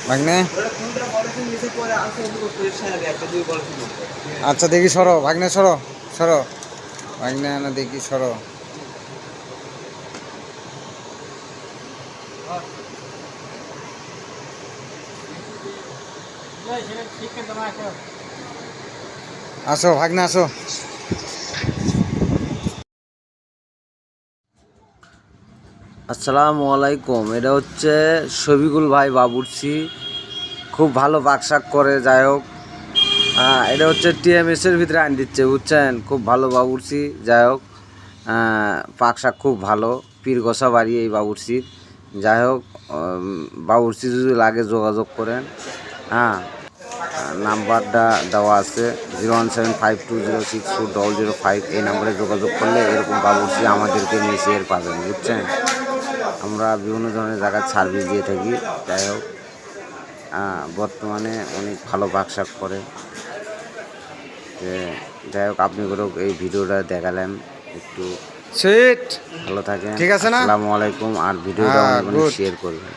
ভাগ্নে। আচ্ছা দেখি সরো ভাগ্নে, সরো সরো ভাগ্নে, না দেখি সরো। আসো ভাগ্নে আসো। আসসালামু আলাইকুম। এটা হচ্ছে শফিকুল ভাই বাবুর্চি, খুব ভালো বাকশাক করে। যাই হোক, এটা হচ্ছে টিএমএসের ভিতরে আন দিচ্ছে, বুঝছেন, খুব ভালো বাবুর্চি। যাই হোক, পাকশাক খুব ভালো, পীর গোসা বাড়ি এই বাবুর্চির। যাই হোক, বাবুর্চি যদি লাগে যোগাযোগ করেন। হ্যাঁ, নাম্বারটা দেওয়া আছে 01752064005। এই নাম্বারে যোগাযোগ করলে এরকম বাবুর্চি আমাদেরকে নিয়ে শেয়ার পাবেন, বুঝছেন। আমরা বিভিন্ন ধরনের জায়গায় সার্ভিস দিয়ে থাকি। যাই হোক, বর্তমানে অনেক ভালো বাকশাক করে। যাই হোক, আপনি করে এই ভিডিওটা দেখালেন, একটু সুইট ভালো থাকেন। ঠিক আছে না? আসসালামু আলাইকুম। আর ভিডিওটা হ্যাঁ, অনেক অনেক গুড। শেয়ার করবেন।